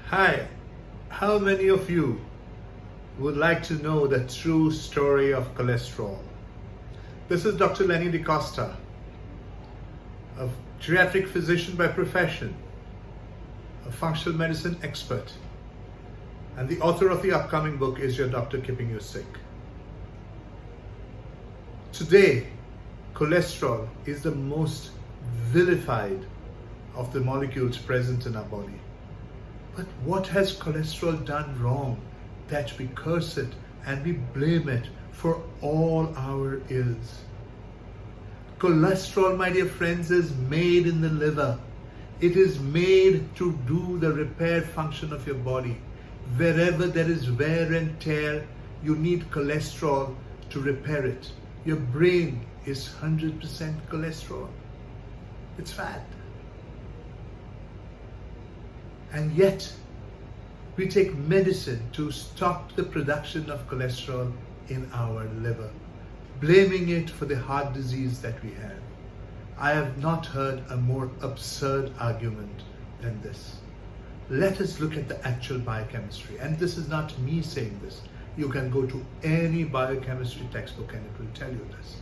Hi, how many of you would like to know the true story of cholesterol? This is Dr. Lenny DeCosta, a geriatric physician by profession, a functional medicine expert, and the author of the upcoming book, Is Your Doctor Keeping You Sick? Today, cholesterol is the most vilified of the molecules present in our body. But what has cholesterol done wrong that we curse it and we blame it for all our ills? Cholesterol, my dear friends, is made in the liver. It is made to do the repair function of your body. Wherever there is wear and tear, you need cholesterol to repair it. Your brain is 100% cholesterol. It's fat. And yet, we take medicine to stop the production of cholesterol in our liver, blaming it for the heart disease that we have. I have not heard a more absurd argument than this. Let us look at the actual biochemistry. And this is not me saying this. You can go to any biochemistry textbook and it will tell you this.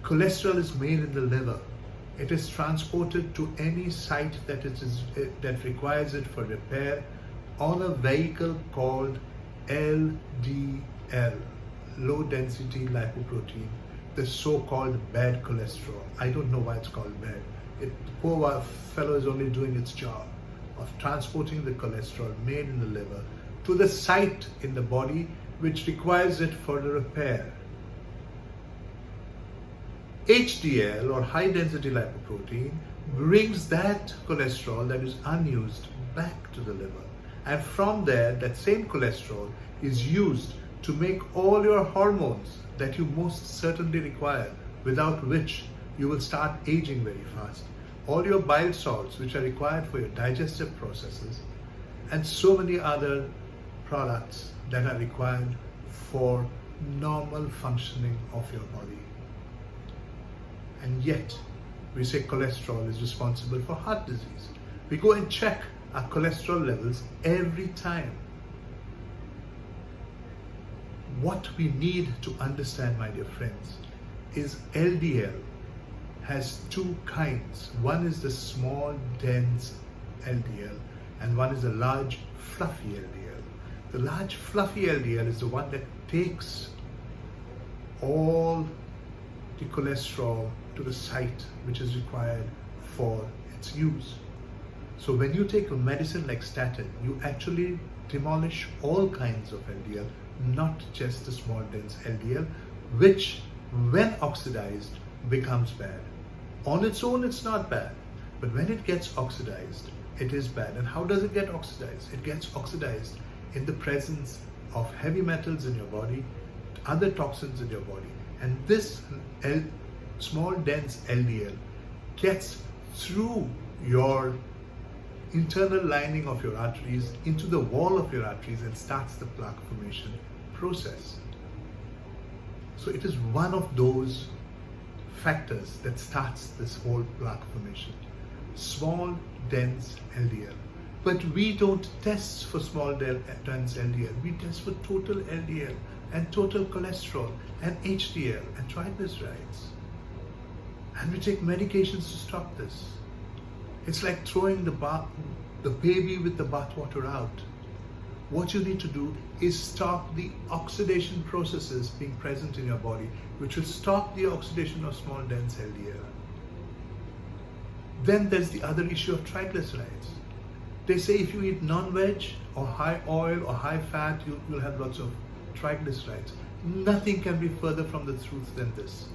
Cholesterol is made in the liver. It is transported to any site that requires it for repair on a vehicle called LDL, low density lipoprotein, the so-called bad cholesterol. I don't know why it's called bad. The poor fellow is only doing its job of transporting the cholesterol made in the liver to the site in the body which requires it for the repair. HDL, or high density lipoprotein, brings that cholesterol that is unused back to the liver. And from there, that same cholesterol is used to make all your hormones that you most certainly require, without which you will start aging very fast. All your bile salts, which are required for your digestive processes, and so many other products that are required for normal functioning of your body. And yet, we say cholesterol is responsible for heart disease. We go and check our cholesterol levels every time. What we need to understand, my dear friends, is LDL has two kinds. One is the small, dense LDL, and one is the large, fluffy LDL. The large, fluffy LDL is the one that takes all the cholesterol to the site which is required for its use. So when you take a medicine like statin, you actually demolish all kinds of LDL, not just the small dense LDL, which when oxidized becomes bad. On its own it's not bad, but when it gets oxidized, it is bad. And how does it get oxidized? It gets oxidized in the presence of heavy metals in your body, other toxins in your body. And this small dense LDL gets through your internal lining of your arteries into the wall of your arteries and starts the plaque formation process. So it is one of those factors that starts this whole plaque formation. Small dense LDL. But we don't test for small dense LDL. We test for total LDL and total cholesterol and HDL and triglycerides. And we take medications to stop this. It's like throwing the baby with the bathwater out. What you need to do is stop the oxidation processes being present in your body, which will stop the oxidation of small dense LDL. Then there's the other issue of triglycerides. They say if you eat non-veg or high oil or high fat, you'll have lots of triglycerides. Nothing can be further from the truth than this.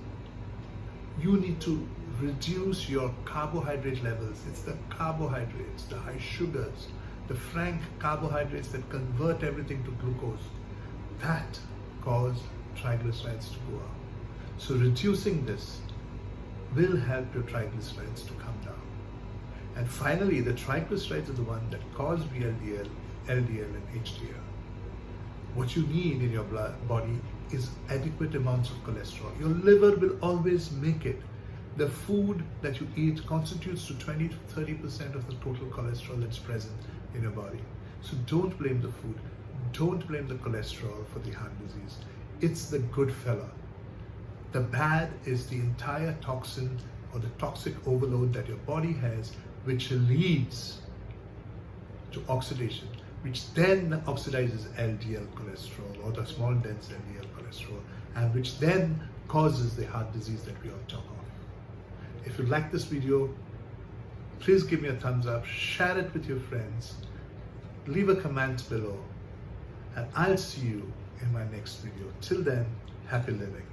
You need to reduce your carbohydrate levels. It's the carbohydrates, the high sugars, the frank carbohydrates that convert everything to glucose, that cause triglycerides to go up. So reducing this will help your triglycerides to come down. And finally, the triglycerides are the one that cause VLDL, LDL and HDL. What you need in your body is adequate amounts of cholesterol. Your liver will always make it. The food that you eat constitutes to 20 to 30% of the total cholesterol that's present in your body. So don't blame the food. Don't blame the cholesterol for the heart disease. It's the good fella. The bad is the entire toxin or the toxic overload that your body has, which leads to oxidation, which then oxidizes LDL cholesterol or the small dense LDL cholesterol, and which then causes the heart disease that we all talk of. If you like this video, please give me a thumbs up, share it with your friends, leave a comment below, and I'll see you in my next video. Till then, happy living.